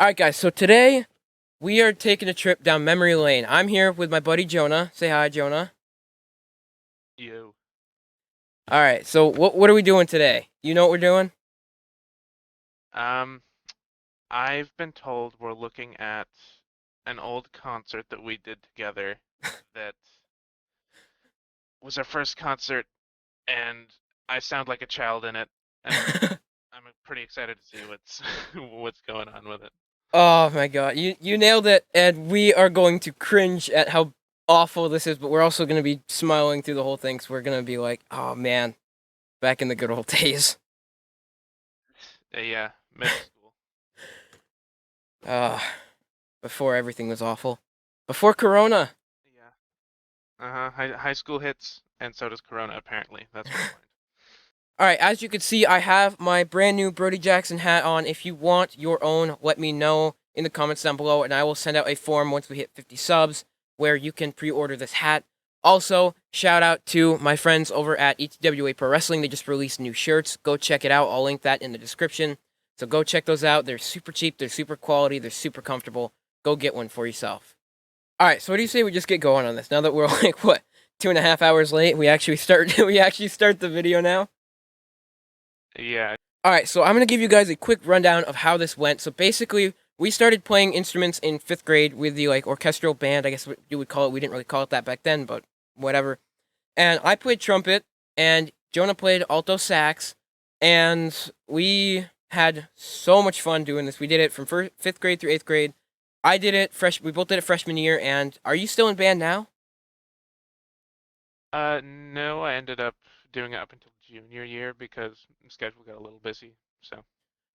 Alright, guys, so today we are taking a trip down memory lane. I'm here with my buddy Jonah. Say hi, Jonah. You. Alright, so what are we doing today? You know what we're doing? Um, I've been told we're looking at an old concert that we did together that was our first concert, and I sound like a child in it, and I'm pretty excited to see what's what's going on with it. Oh my god, you nailed it, and we are going to cringe at how awful this is, but we're also going to be smiling through the whole thing, so we're going to be like, oh man, back in the good old days. Yeah, middle school. Uh, before everything was awful. Before Corona. Yeah. Uh-huh. High school hits, and so does Corona, apparently. That's what I learned. Alright, as you can see, I have my brand new Brody Jackson hat on. If you want your own, let me know in the comments down below, and I will send out a form once we hit 50 subs where you can pre-order this hat. Also, shout out to my friends over at ETWA Pro Wrestling. They just released new shirts. Go check it out. I'll link that in the description. So go check those out. They're super cheap, they're super quality, they're super comfortable. Go get one for yourself. Alright, so what do you say we just get going on this? Now that we're like, what, 2.5 hours late, we actually start the video now? Yeah. Alright, so I'm going to give you guys a quick rundown of how this went. So basically, we started playing instruments in 5th grade with the, orchestral band, I guess what you would call it. We didn't really call it that back then, but whatever. And I played trumpet, and Jonah played alto sax, and we had so much fun doing this. We did it from 5th grade through 8th grade. We both did it freshman year, and are you still in band now? No, I ended up doing it up until junior year because the schedule got a little busy, so.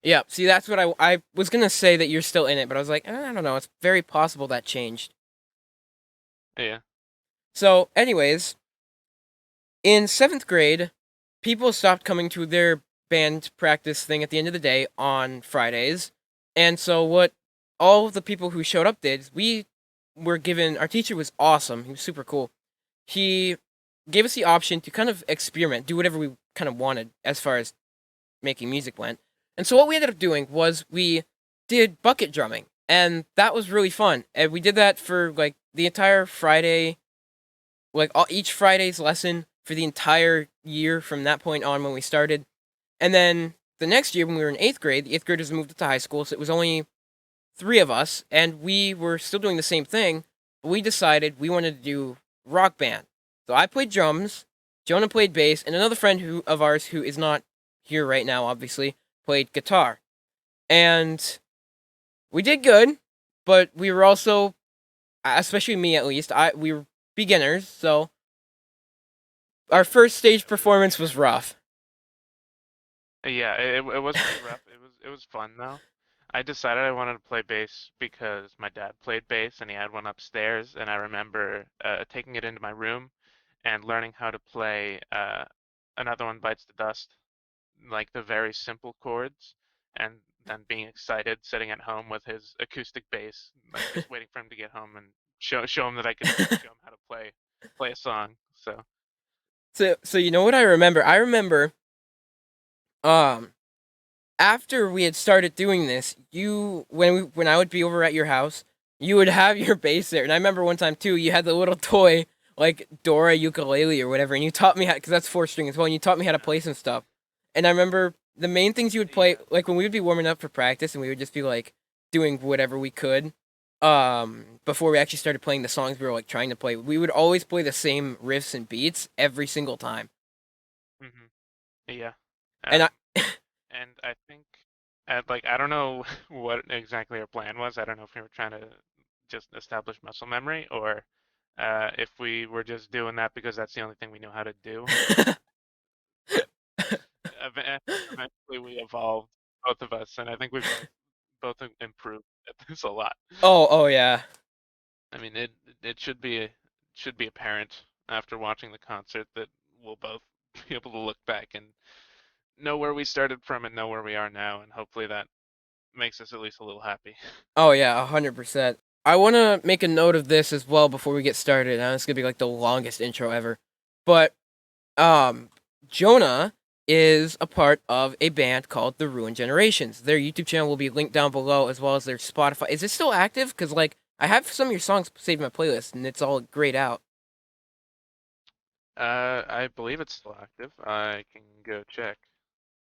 Yeah, see, that's what I was going to say that you're still in it, but I was like, I don't know, it's very possible that changed. Yeah. So, anyways, in 7th grade, people stopped coming to their band practice thing at the end of the day on Fridays. And so, what all of the people who showed up did, we were given, our teacher was awesome. He was super cool. He gave us the option to kind of experiment, do whatever we kind of wanted as far as making music went. And so, what we ended up doing was we did bucket drumming. And that was really fun. And we did that for like the entire Friday, each Friday's lesson for the entire year from that point on when we started. And then the next year when we were in 8th grade, the 8th graders moved up to high school, so it was only 3 of us, and we were still doing the same thing. But we decided we wanted to do rock band. So I played drums, Jonah played bass, and another friend of ours who is not here right now, obviously, played guitar. And we did good, but we were also, especially me at least, we were beginners, so our first stage performance was rough. Yeah, it was pretty rough. It was fun though. I decided I wanted to play bass because my dad played bass and he had one upstairs, and I remember taking it into my room and learning how to play Another One Bites the Dust, like the very simple chords, and then being excited sitting at home with his acoustic bass, like just waiting for him to get home and show him that I could show him how to play a song. So So you know what I remember? I remember um after we had started doing this, when I would be over at your house, you would have your bass there. And I remember one time too, you had the little toy like Dora ukulele or whatever, and you taught me how, because that's 4 string as well, and you taught me how to play some stuff. And I remember the main things you would play, yeah, like when we would be warming up for practice, and we would just be like doing whatever we could. Before we actually started playing the songs we were like trying to play, we would always play the same riffs and beats every single time. hmm yeah. And I, Um, And I think, like, I don't know what exactly our plan was. I don't know if we were trying to just establish muscle memory or if we were just doing that because that's the only thing we know how to do. Eventually, we evolved, both of us, and I think we've both improved at this a lot. oh yeah. I mean, it should be apparent after watching the concert that we'll both be able to look back and know where we started from and know where we are now, and hopefully that makes us at least a little happy. Oh yeah, 100%. I want to make a note of this as well before we get started. Now, it's gonna be like the longest intro ever. But um, Jonah is a part of a band called the Ruined Generations. Their YouTube channel will be linked down below, as well as their Spotify. Is it still active? Because like I have some of your songs saved in my playlist, and it's all grayed out. I believe it's still active. I can go check.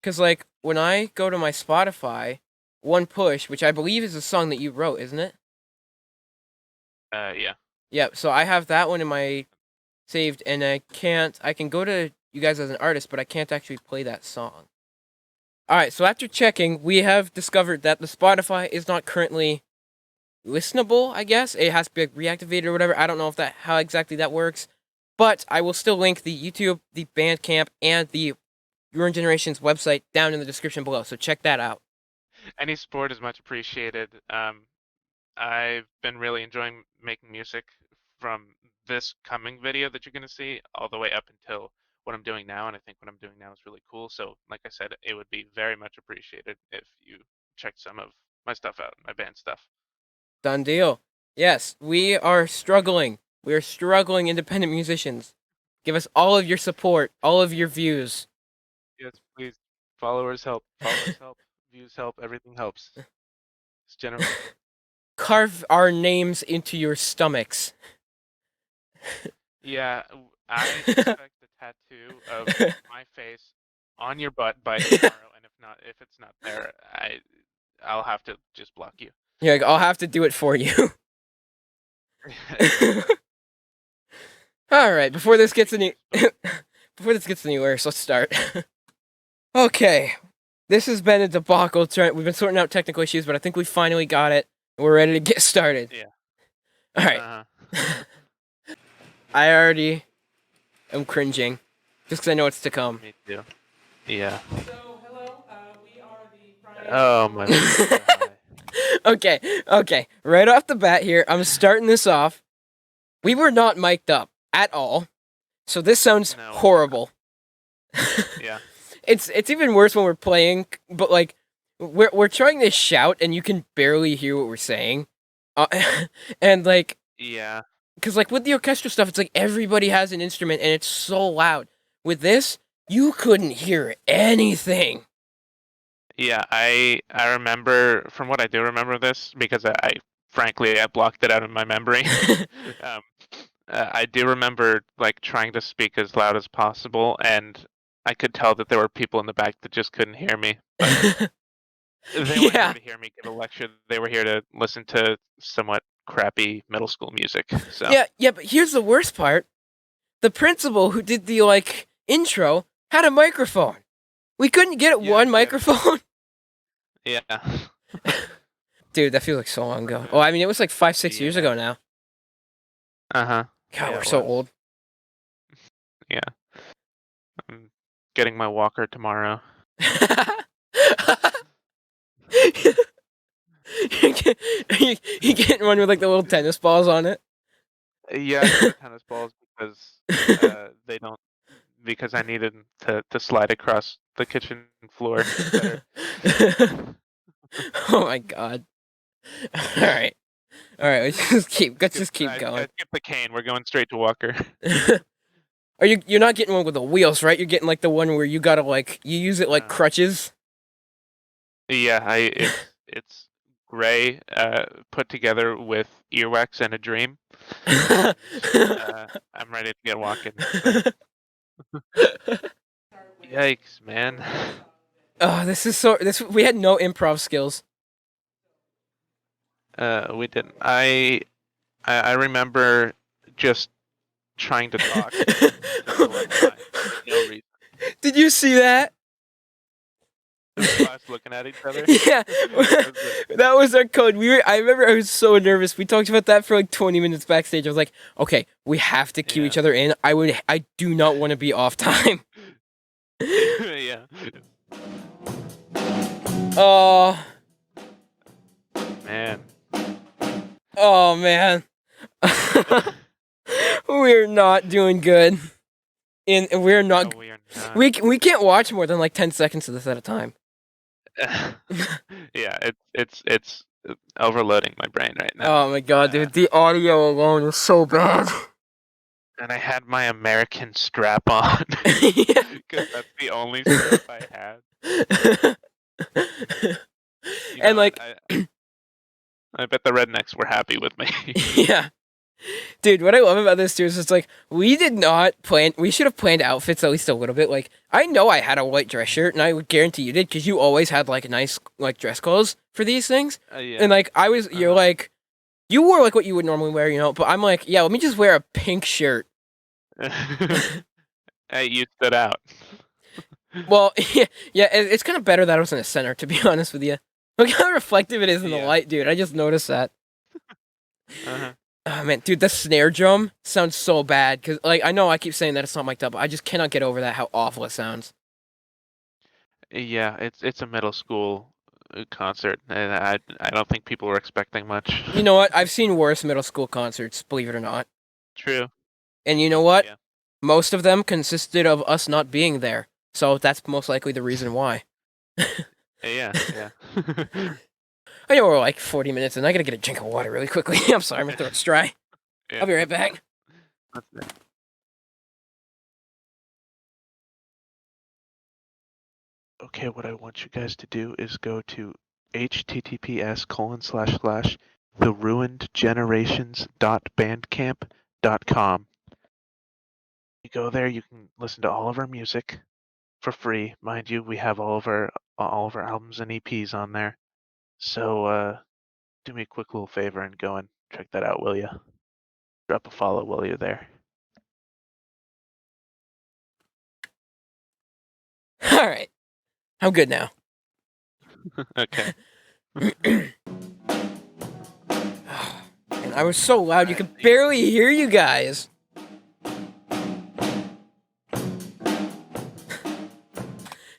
Because like when I go to my Spotify, One Push, which I believe is a song that you wrote, isn't it? Yeah. Yeah. So I have that one in my saved, and I can't. I can go to you guys as an artist, but I can't actually play that song. All right. So after checking, we have discovered that the Spotify is not currently listenable. I guess it has to be reactivated or whatever. I don't know if that how exactly that works, but I will still link the YouTube, the Bandcamp, and the Your Generation's website down in the description below. So check that out. Any support is much appreciated. I've been really enjoying making music from this coming video that you're going to see all the way up until what I'm doing now, and I think what I'm doing now is really cool. So, like I said, it would be very much appreciated if you checked some of my stuff out, my band stuff. Done deal. Yes, we are struggling. We are struggling independent musicians. Give us all of your support, all of your views. Yes, please. Followers help. Followers help. Views help. Everything helps. It's generally good. Carve our names into your stomachs. Yeah, I expect the tattoo of my face on your butt by tomorrow, and if it's not there, I'll have to just block you. You're like, I'll have to do it for you. All right, before this gets any before this gets any worse, let's start. Okay, this has been a debacle. We've been sorting out technical issues, but I think we finally got it. We're ready to get started. Yeah. All right. I already am cringing, just because I know what's to come. Me too. Yeah. So, hello. We are the Friday. Oh my God. Okay. Right off the bat here, I'm starting this off. We were not mic'd up at all, so this sounds No. horrible. Yeah. It's even worse when we're playing, but like we're trying to shout and you can barely hear what we're saying, and like Yeah. because like with the orchestra stuff, it's like everybody has an instrument and it's so loud. With this, you couldn't hear anything. Yeah. I remember from what I do remember this because I frankly I blocked it out of my memory. um, I do remember like trying to speak as loud as possible, and I could tell that there were people in the back that just couldn't hear me. But they weren't here Yeah, to hear me give a lecture. They were here to listen to somewhat crappy middle school music. So yeah. But here's the worst part: the principal who did the like intro had a microphone. We couldn't get Yeah, one yeah. microphone. Yeah. Dude, that feels like so long ago. Oh, I mean, it was like 5, 6 years Yeah. ago now. Uh-huh. God, Yeah, we're it so was. old. Yeah. I'm getting my walker tomorrow. you getting one with like the little tennis balls on it? Yeah, I got the tennis balls because they don't because I needed to slide across the kitchen floor better. Oh my god. Alright. Alright, let's just keep I going. skipped the cane. We're going straight to walker. You're not getting one with the wheels, right? You're getting like the one where you gotta like you use it like crutches. Yeah, it's gray, put together with earwax and a dream. I'm ready to get walking. So. Yikes, man. Oh, this we had no improv skills. We didn't. I remember just trying to talk for a long time for no reason. Did you see that? Us looking at each other. Yeah, that was our code. I remember I was so nervous. We talked about that for like 20 minutes backstage. I was like, okay, we have to cue each other in. I do not want to be off time. Yeah. Oh. Man. Oh man. We're not doing good. We're not. No, we are not. We can't watch more than like 10 seconds of this at a time. Yeah, it's overloading my brain right now. Oh my god, dude, the audio alone is so bad. And I had my American strap on Yeah. because that's the only strap I had. You And know what? like, I bet the rednecks were happy with me. yeah. Dude, what I love about this too is it's like we did not plan. We should have planned outfits at least a little bit. Like I know I had a white dress shirt, and I would guarantee you did because you always had like nice like dress clothes for these things. And Yeah. like I was, you're Uh-huh. like you wore like what you would normally wear, you know. But I'm like, yeah, let me just wear a pink shirt. Hey, you stood out. Well, yeah, yeah, it's kind of better that I was in the center, to be honest with you. Look how reflective it is in the Yeah. light, dude. I just noticed that. Uh-huh. Oh man, dude, the snare drum sounds so bad because, like, I know I keep saying that it's not mic'd up, but I just cannot get over that how awful it sounds. Yeah, it's a middle school concert, and I don't think people were expecting much. You know what? I've seen worse middle school concerts, believe it or not. True. And you know what? Yeah. Most of them consisted of us not being there, so that's most likely the reason why. Yeah. Yeah. I know we're like 40 minutes, and I gotta get a drink of water really quickly. I'm sorry, my throat's dry. Yeah. I'll be right back. That's it. Okay, what I want you guys to do is go to https://theruinedgenerations.bandcamp.com. You go there, you can listen to all of our music for free. Mind you, we have all of our albums and EPs on there. So do me a quick little favor and go and check that out, will you? Drop a follow while you're there. All right, I'm good now. Okay. And I was so loud, you Alright, could barely hear you guys.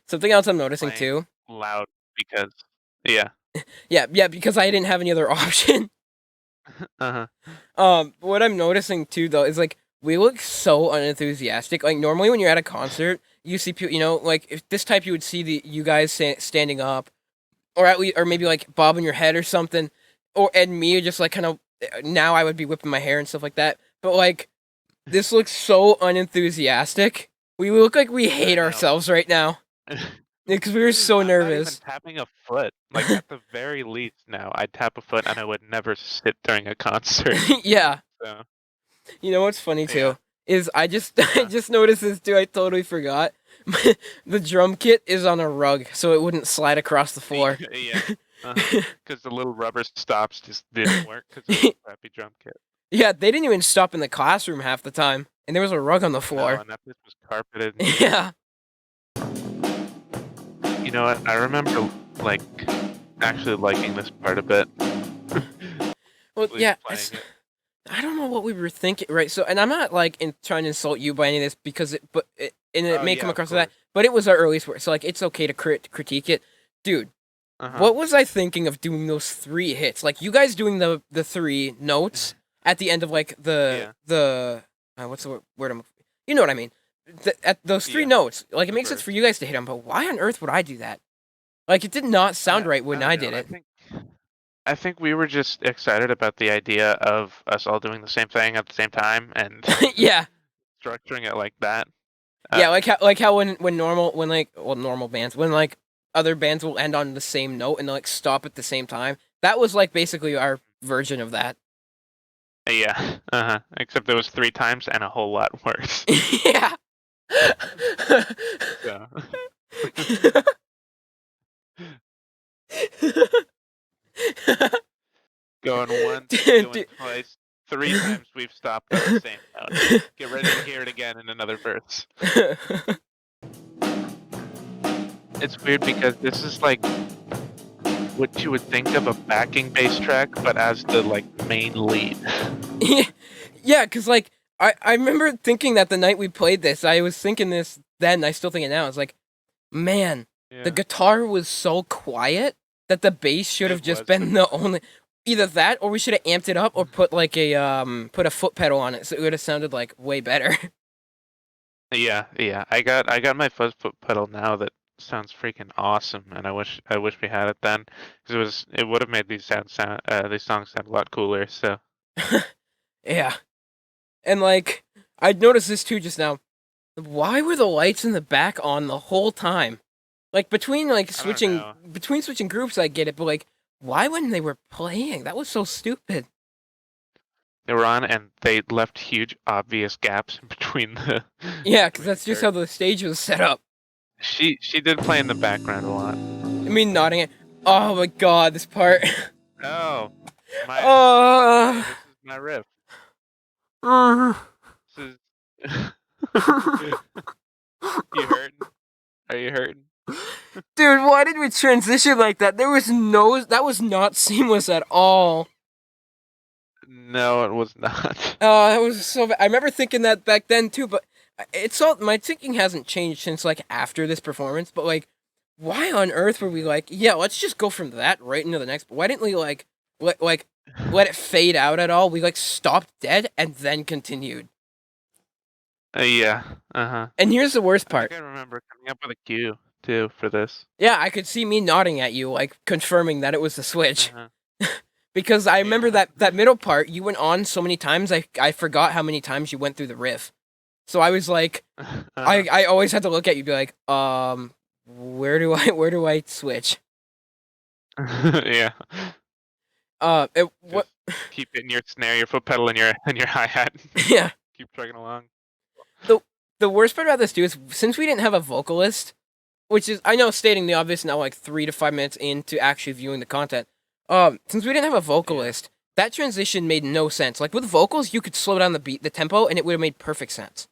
Something else I'm noticing playing too. loud because yeah. Yeah, because I didn't have any other option. Uh-huh. What I'm noticing too though is like we look so unenthusiastic. Like normally when you're at a concert, you see people, you know, like if this type you would see you guys standing up, or at least, or maybe like bobbing your head or something, or and me just like kind of now I would be whipping my hair and stuff like that. But like this looks so unenthusiastic. We look like we hate I know. ourselves right now because we were so I'm not even nervous. tapping a foot. Like at the very least now, I'd tap a foot and I would never sit during a concert. Yeah. So You know what's funny yeah. too is I just I Uh, just noticed this too. I totally forgot. The drum kit is on a rug, so it wouldn't slide across the floor. yeah. Uh-huh. Because the little rubber stops just didn't work because of the crappy drum kit. Yeah, they didn't even stop in the classroom half the time, and there was a rug on the No, floor. and that place was carpeted and shit. Yeah. You know what? I remember like actually liking this part a bit. Well, At least yeah. playing it. I don't know what we were thinking, right? So, and I'm not like trying to insult you by any of this because and it Oh may come yeah, of across as that, course. but it was our earliest work, so like it's okay to critique it, dude. Uh-huh. What was I thinking of doing those three hits? Like you guys doing the three notes at the end of like Yeah. the what's the word I'm, you know what I mean? At those three Yeah. notes, like it The makes sense for verse. you guys to hit them, but why on earth would I do that? Like it did not sound right I when don't I know. did it. I think we were just excited about the idea of us all doing the same thing at the same time and Yeah, structuring it like that. yeah, Uh, like how when normal when like well normal bands when like other bands will end on the same note and they'll like stop at the same time. That was like basically our version of that. yeah. Uh-huh. Except there was 3 times and a whole lot worse. Yeah. So going once, going Dude, twice, 3 times we've stopped on the same note. Get ready to hear it again in another verse. It's weird because this is like what you would think of a backing bass track, but as the like main lead. yeah, cause like I remember thinking that the night we played this, I was thinking this then, I still think it now. It's like, man, the Yeah, guitar was so quiet that the bass should have it just was. been the only either that or we should have amped it up or put like a put a foot pedal on it so it would have sounded like way better. Yeah, yeah. I got my fuzz foot pedal now that sounds freaking awesome, and I wish we had it then, because it would have made these songs sound a lot cooler. So Yeah. And like I'd noticed this too just now. Why were the lights in the back on the whole time? Like I don't know. between switching groups, I get it, but like, why when they were playing? That was so stupid. They were on, and they left huge, obvious gaps in between the Yeah, because between the that's just how curtains. the stage was set up. She did play in the background a lot. I mean, nodding it. Oh my god, this part. Oh, my uh, this is my riff. uh, This is you hurting? Are you hurting? Dude, why did we transition like that? That was not seamless at all. No, it was not. Oh, that was so bad. I remember thinking that back then too, but it's all my thinking hasn't changed since like after this performance. But like, why on earth were we like, yeah, let's just go from that right into the next? But why didn't we like let it fade out at all? We like stopped dead and then continued. Yeah. Uh-huh. And here's the worst I think part. I remember coming up with a cue too for this. Yeah, I could see me nodding at you, like confirming that it was the switch. Uh-huh. Because I remember Yeah. that middle part you went on so many times. I forgot how many times you went through the riff. So I was like, Uh-huh. I always had to look at you, and be like, where do I switch? Yeah. What? Just keep hitting your snare, your foot pedal, and your hi hat. Yeah. Keep trucking along. the The worst part about this too is since we didn't have a vocalist, which is I know stating the obvious now, like 3 to 5 minutes into actually viewing the content. Since we didn't have a Yeah. vocalist, that transition made no sense. Like with vocals, you could slow down the tempo, and it would have made perfect sense.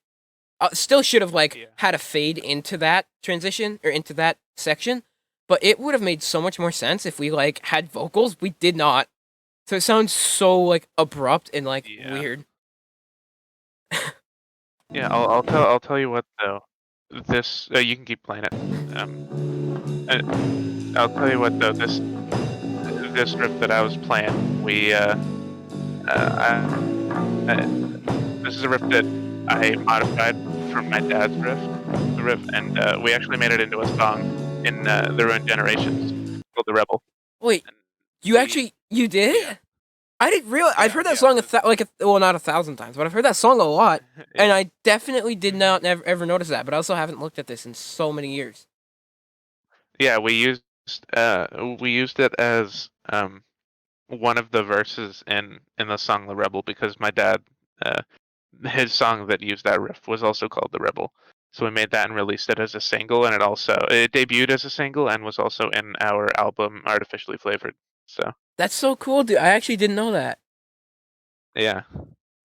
Still should have like Yeah. had a fade into that transition or into that section, but it would have made so much more sense if we like had vocals. We did not, so it sounds so like abrupt and like Yeah. weird. Yeah. I'll tell you what though. This you can keep playing it. I'll tell you what though. This riff that I was playing, I, this is a riff that I modified from my dad's riff, and we actually made it into a song in the Ruined Generations called "The Rebel." Wait, And we, you did? yeah, I didn't realize. I've yeah, heard that yeah. song well, not 1,000 times, but I've heard that song a lot, and Yeah. I definitely did not never ever notice that. But I also haven't looked at this in so many years. Yeah, we used it as one of the verses in the song "The Rebel" because my dad uh, his song that used that riff was also called "The Rebel." So we made that and released it as a single, and it debuted as a single and was also in our album "Artificially Flavored." So That's so cool, dude. I actually didn't know that. yeah,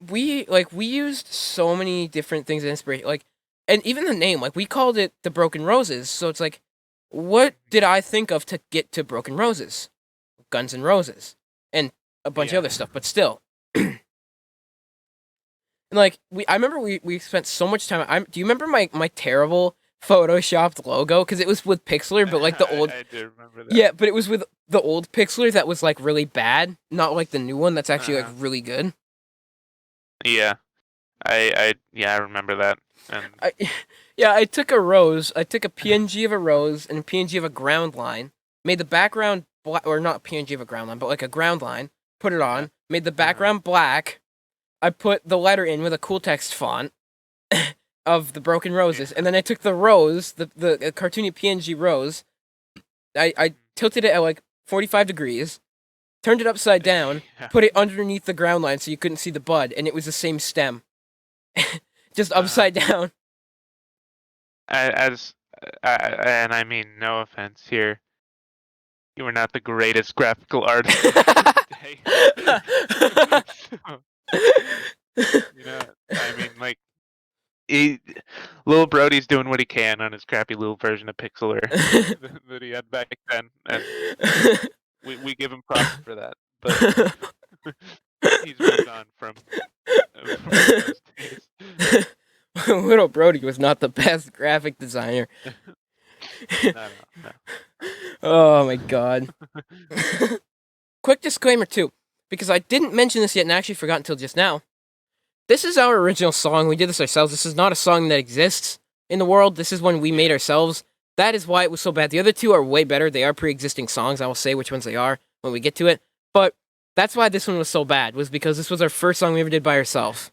We used so many different things as inspiration, like, and even the name, like we called it the Broken Roses. So it's like, what did I think of to get to Broken Roses? Guns N' Roses, and a bunch of yeah. other stuff, but still. And like I remember we spent so much time. Do you remember my terrible photoshopped logo? Because it was with Pixlr, but like the old, I do remember that. yeah, but it was with the old Pixlr that was like really bad, not like the new one that's actually like Uh-huh. really good. Yeah, I remember that. And I Yeah, I took a rose. I took a PNG of a rose and a PNG of a ground line. Made the background black, or not PNG of a ground line, but like a ground line. Put it yeah, on. Made the uh-huh. background black. I put the letter in with a cool text font of the broken roses, Yeah. and then I took the rose, the cartoony PNG rose. I tilted it at like 45 degrees, turned it upside down, Yeah. put it underneath the ground line so you couldn't see the bud, and it was the same stem, just Uh-huh. upside down. As and I mean no offense here, you were not the greatest graphical artist of the day. So, you know, I mean, like, he, little Brody's doing what he can on his crappy little version of Pixlr that he had back then, and we give him props for that. But he's moved on from those days. Little Brody was not the best graphic designer. No, no, Oh my god. Quick disclaimer too, because I didn't mention this yet and I actually forgot until just now. This is our original song. We did this ourselves. This is not a song that exists in the world. This is one we made Yeah. ourselves. That is why it was so bad. The other two are way better. They are pre-existing songs. I will say which ones they are when we get to it. But that's why this one was so bad, was because this was our first song we ever did by ourselves.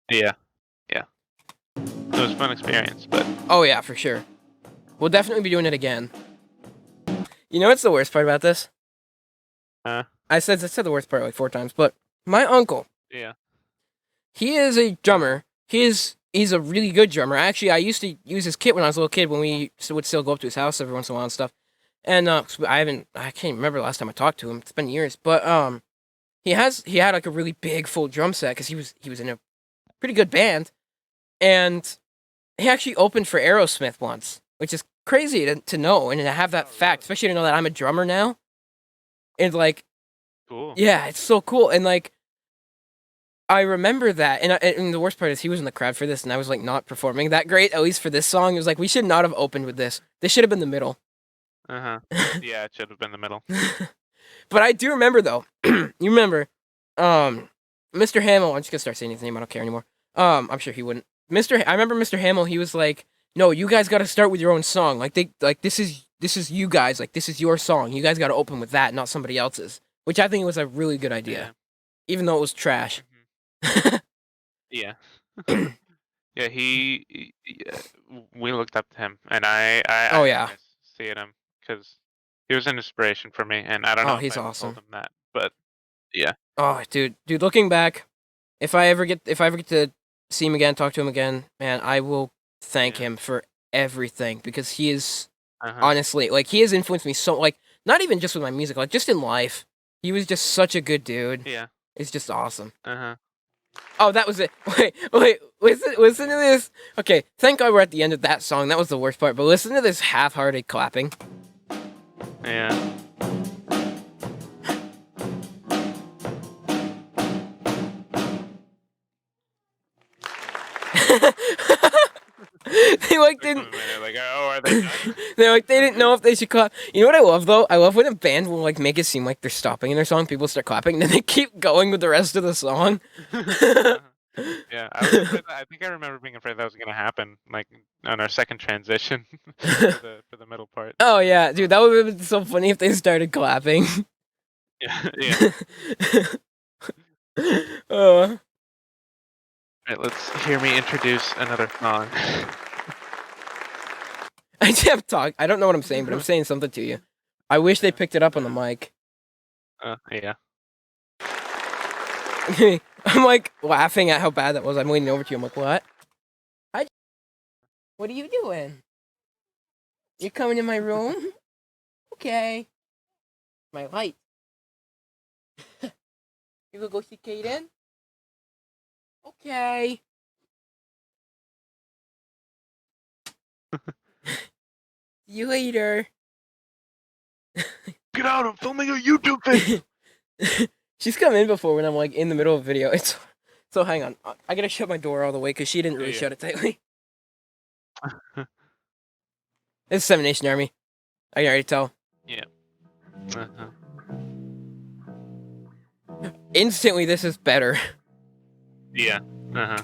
Yeah, yeah. It was a fun experience, but Oh yeah, for sure. We'll definitely be doing it again. You know what's the worst part about this? uh, I said the worst part like 4 times, but my uncle, yeah, he is a uh-huh, drummer. He's a really good drummer. Actually, I used to use his kit when I was a little kid when we would still go up to his house every once in a while and stuff. And I can't remember the last time I talked to him. It's been years, but he had like a really big full drum set because he was in a pretty good band, and he actually opened for Aerosmith once, which is crazy to know and to have that oh fact, really? especially to know that I'm a drummer now. And like, Cool. yeah, it's so cool. And like, I remember that, and the worst part is he was in the crowd for this, and I was like not performing that great, at least for this song. It was like we should not have opened with this. This should have been the middle. Uh-huh. Yeah, it should have been the middle. But I do remember though. You remember, um, Mr. Hamill. I'm just gonna start saying his name. I don't care anymore. I'm sure he wouldn't. I remember Mr. Hamill. He was like, "No, you guys got to start with your own song. Like this is you guys. Like this is your song. You guys got to open with that, not somebody else's." Which I think was a really good idea, Yeah. even though it was trash. Mhm. Yeah. Yeah, yeah, we looked up to him, and Oh I yeah. miss seeing him because he was an inspiration for me, and I don't Oh, know if he's I ever told awesome. him that, but yeah. Oh, dude. Looking back, if I ever get to see him again, talk to him again, man, I will thank Yeah. him for everything because he is Uh-huh. honestly like he has influenced me so like not even just with my music, like just in life. He was just such a good dude. Yeah. It's just awesome. Uh-huh. Oh, that was it. Wait. Listen to this. Okay, thank God we're at the end of that song. That was the worst part. But listen to this half-hearted clapping. Yeah. They like Took them didn't. a minute, like, oh, are they done? They didn't know if they should clap. You know what I love though? I love when a band will like make it seem like they're stopping in their song. People start clapping, and then they keep going with the rest of the song. Uh-huh. Yeah, I was afraid I think I remember being afraid that was gonna happen, like on our second transition for the middle part. Oh yeah, dude, Um, that would have been so funny if they started clapping. yeah, yeah. uh, Right, let's hear me introduce another song. I kept talk. I don't know what I'm saying, but I'm saying something to you. I wish they Yeah. picked it up on the mic. Yeah. I'm like laughing at how bad that was. I'm leaning over to you. I'm like, what? Hi. What are you doing? You're coming in my room? Okay. My light. You gonna go see Kaden? Okay. See you later. Get out! I'm filming a YouTube video. She's come in before when I'm like in the middle of a video. It's so hang on. I gotta shut my door all the way because she didn't really Yeah. shut it tightly. It's Seven Nation Army. I can already tell. Yeah. Uh-huh. Instantly, this is better. Yeah. Uh-huh.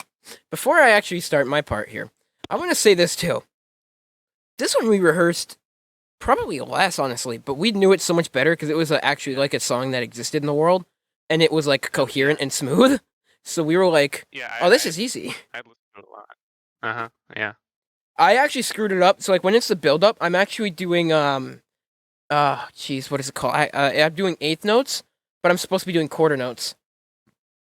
Before I actually start my part here, I want to say this too. This one we rehearsed probably less, honestly, but we knew it so much better because it was actually like a song that existed in the world, and it was like coherent and smooth. So we were like, Yeah, "Oh, this is easy." I'd listen to it a lot. Uh-huh. Yeah. I actually screwed it up. So like when it's the build up, I'm actually doing what is it called? I'm doing eighth notes, but I'm supposed to be doing quarter notes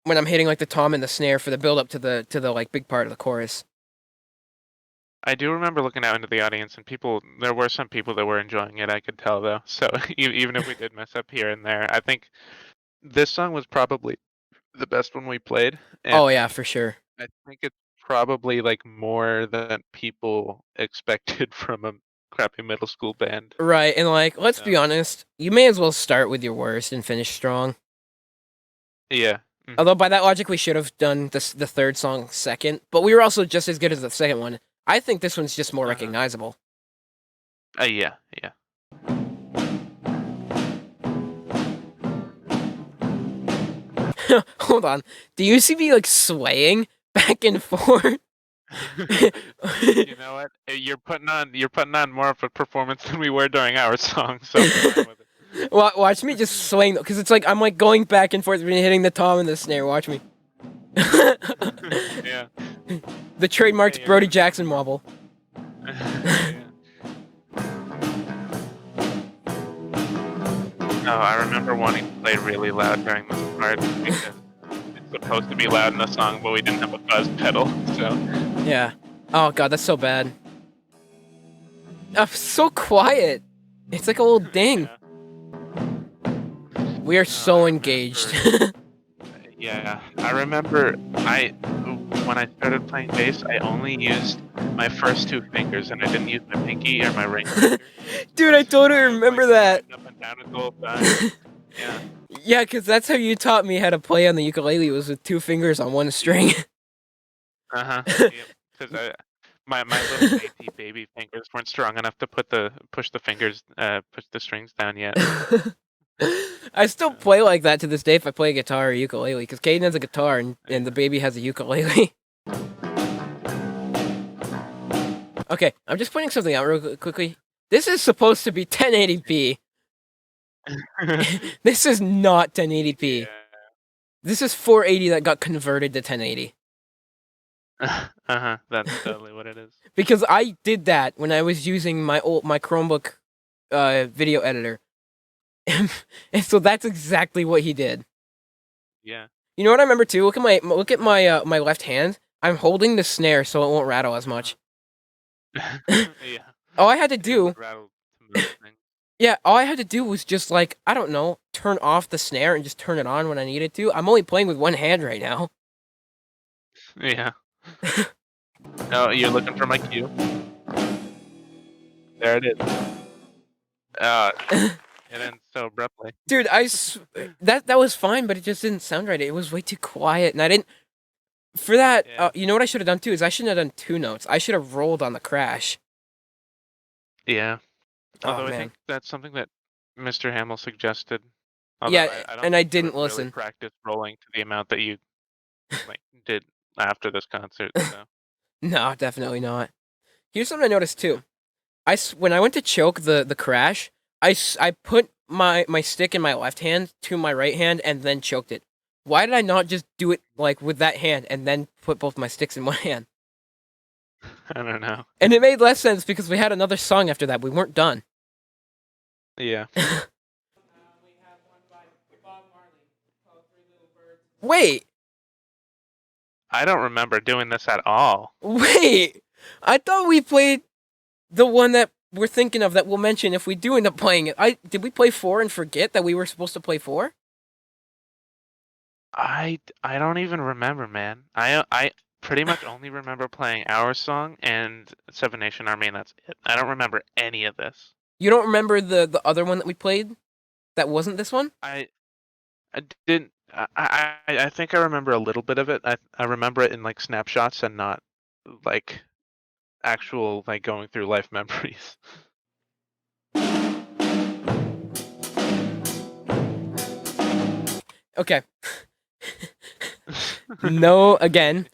when I'm hitting like the tom and the snare for the build up to the like big part of the chorus. I do remember looking out into the audience, and there were some people that were enjoying it, I could tell, though. So even if we did mess up here and there, I think this song was probably the best one we played, and Oh yeah, for sure. I think it's probably like more than people expected from a crappy middle school band. Right, and like let's be So honest, you may as well start with your worst and finish strong. yeah. Although by that logic, we should have done the third song second, but we were also just as good as the second one. I think this one's just more Uh-huh. recognizable. Yeah. Yeah. Hold on, do you see me like swaying back and forth? You know what? You're putting on more of a performance than we were during our song, so I'm fine with it. Watch me just swaying because it's like I'm like going back and forth between hitting the tom and the snare. Watch me. Yeah. The trademarked Hey, Brody Jackson wobble. yeah. Oh, I remember wanting to play really loud during this part because it's supposed to be loud in the song, but we didn't have a fuzz pedal, so Yeah. Oh god, that's so bad. So quiet. It's like a little ding. yeah. We are I so engaged. remember. Yeah, I remember. I when I started playing bass, I only used my first two fingers, and I didn't use my pinky or my ring finger. Dude, I So totally I was like remember that. sliding up and down it the whole time. Yeah. Yeah, because that's how you taught me how to play on the ukulele, was with two fingers on one string. Uh-huh. Yep. Because my little dainty baby fingers weren't strong enough to push the strings down yet. I still So, play like that to this day if I play guitar or ukulele, because Caden has a guitar and the yeah. baby has a ukulele. Okay, I'm just pointing something out real quickly. This is supposed to be 1080p. This is not 1080p. Yeah. This is 480 that got converted to 1080. Uh-huh. That's totally what it is. Because I did that when I was using my Chromebook video editor. And so that's exactly what he did. Yeah. You know what I remember too? Look at my left hand. I'm holding the snare so it won't rattle as much. Yeah. All I had to It do, would rattle to most things. yeah, all I had to do was just like, I don't know, turn off the snare and just turn it on when I needed to. I'm only playing with one hand right now. Yeah. Oh, you're looking for my cue? There it is. It ends so abruptly. Dude, that was fine, but it just didn't sound right. It was way too quiet, and I didn't. For that, Yeah. you know what I should have done too is I shouldn't have done two notes. I should have rolled on the crash. Yeah. Oh Although I man, think that's something that Mr. Hamill suggested. Although yeah, I don't and I think you didn't really listen. practiced rolling to the amount that you like did after this concert. So No, definitely not. Here's something I noticed too. When I went to choke the crash, I put my stick in my left hand to my right hand and then choked it. Why did I not just do it like with that hand and then put both my sticks in one hand? I don't know. And it made less sense because we had another song after that. We weren't done. Yeah. Wait, I don't remember doing this at all. wait. I thought we played the one that we're thinking of that we'll mention if we do end up playing it. Did we play 4 and forget that we were supposed to play 4? I don't even remember, man. I pretty much only remember playing our song and Seven Nation Army, and that's it. I don't remember any of this. You don't remember the other one that we played that wasn't this one? I I didn't. I think I remember a little bit of it. I remember it in like snapshots and not like actual like going through life memories. Okay. No, again.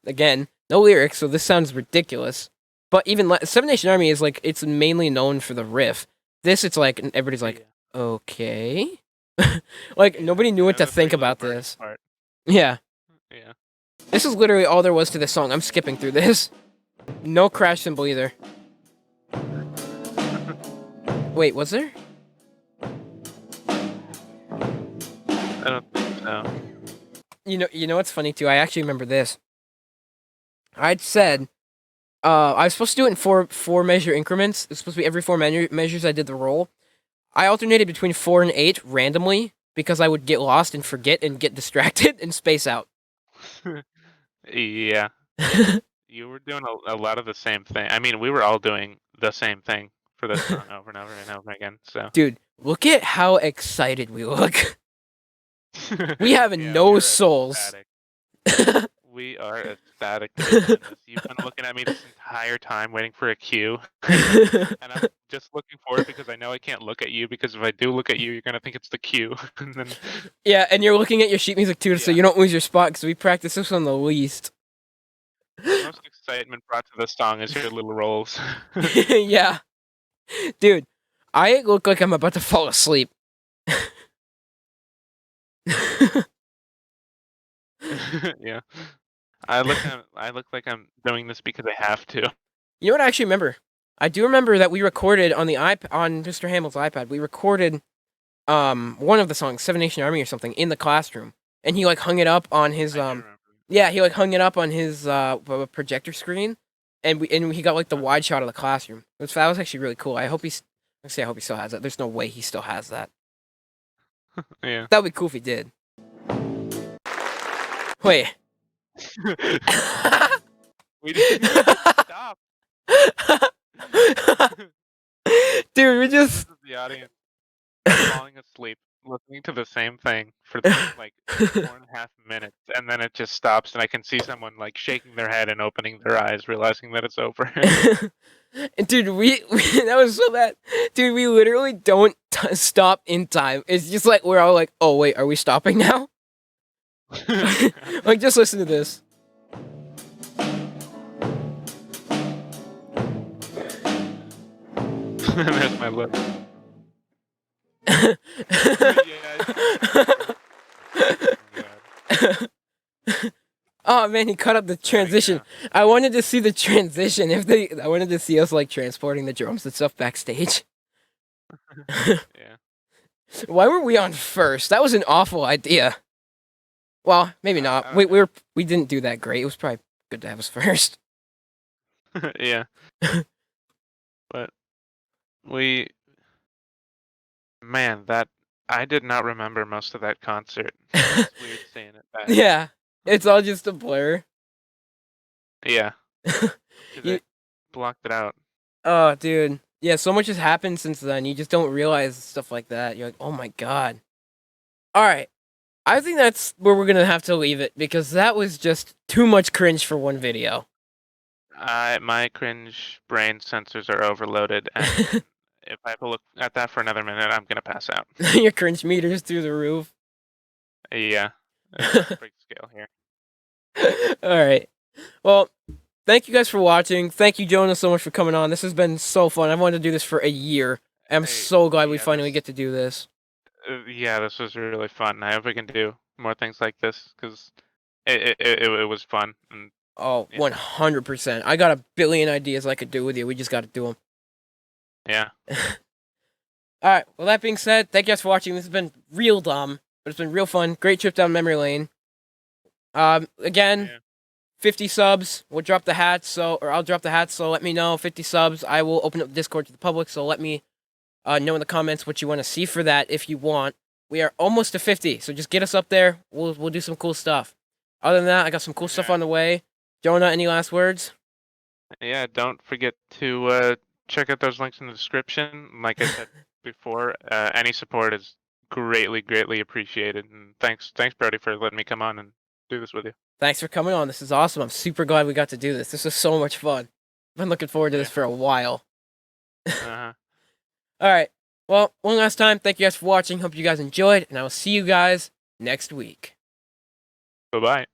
Again, no lyrics, so this sounds ridiculous. But even Seven Nation Army is like, it's mainly known for the riff. This, it's like, everybody's like, Yeah. okay. Like, nobody knew what Yeah, to the think three little about birds this. part. Yeah. Yeah. This is literally all there was to this song. I'm skipping through this. No crash symbol either. Wait, was there? I don't think so. You know what's funny too? I actually remember this. I'd said I was supposed to do it in four measure increments. It's supposed to be every four measures I did the roll. I alternated between 4 and 8 randomly because I would get lost and forget and get distracted and space out. Yeah. You were doing a lot of the same thing. I mean, we were all doing the same thing for this song over and over and over again. So Dude, look at how excited we look. We have yeah, no we're souls. ecstatic. We are ecstatic to be doing this. You've been looking at me this entire time waiting for a cue, and I'm just looking forward because I know I can't look at you because if I do look at you, you're gonna think it's the cue, and then Yeah, and you're looking at your sheet music too, so yeah. you don't lose your spot because we practice this one the least. The most excitement brought to this song is your little rolls. Yeah, dude, I look like I'm about to fall asleep. Yeah. I look like I'm doing this because I have to. You know what I actually remember? I do remember that we recorded on the on Mr. Hamill's iPad. We recorded one of the songs, Seven Nation Army or something, in the classroom, and he like hung it up on his I do remember. yeah, he like hung it up on his projector screen, and he got like the wide shot of the classroom. That was actually really cool. I hope I hope he still has that. There's no way he still has that. Yeah. That would be cool if he did. Wait. We didn't even stop. Dude, we just This is the audience falling asleep, listening to the same thing for like 4.5 minutes, and then it just stops, and I can see someone like shaking their head and opening their eyes, realizing that it's over. Dude, that was so bad. Dude, we literally don't stop in time. It's just like we're all like, oh wait, are we stopping now? Like, just listen to this. There's my lip. Oh man, he cut up the transition. I wanted to see the transition. I wanted to see us like transporting the drums and stuff backstage. Yeah. Why were we on first? That was an awful idea. Well, maybe not. We didn't do that great. It was probably good to have us first. Yeah. But man, that I did not remember most of that concert. It's weird saying it back. Yeah, it's all just a blur. Yeah. You- I blocked it out. Oh, dude. Yeah, so much has happened since then. You just don't realize stuff like that. You're like, oh my god. All right. I think that's where we're gonna have to leave it because that was just too much cringe for one video. My cringe brain sensors are overloaded, and if I have to look at that for another minute, I'm gonna pass out. Your cringe meter's through the roof. Yeah. It's a big scale here. All right. Well, thank you guys for watching. Thank you, Jonah, so much for coming on. This has been so fun. I've wanted to do this for a year. I'm so glad we finally get to do this. Yeah, this was really fun. I hope we can do more things like this because it was fun. And Oh, yeah. 100%. I got a billion ideas I could do with you. We just got to do them. Yeah. All right. Well, that being said, thank you guys for watching. This has been real dumb, but it's been real fun. Great trip down memory lane. Again, Yeah. 50 subs. We'll drop the hats. Or I'll drop the hats. So let me know. 50 subs. I will open up the Discord to the public. So let me know in the comments what you want to see for that if you want. We are almost to 50. So just get us up there. We'll do some cool stuff. Other than that, I got some cool stuff on the way. Jonah, any last words? Yeah, don't forget to check out those links in the description. Like I said before, any support is greatly appreciated. And thanks, Brody, for letting me come on and do this with you. Thanks for coming on. This is awesome. I'm super glad we got to do this. This was so much fun. I've been looking forward to this for a while. Uh-huh. All right. Well, one last time, thank you guys for watching. Hope you guys enjoyed, and I will see you guys next week. Bye-bye.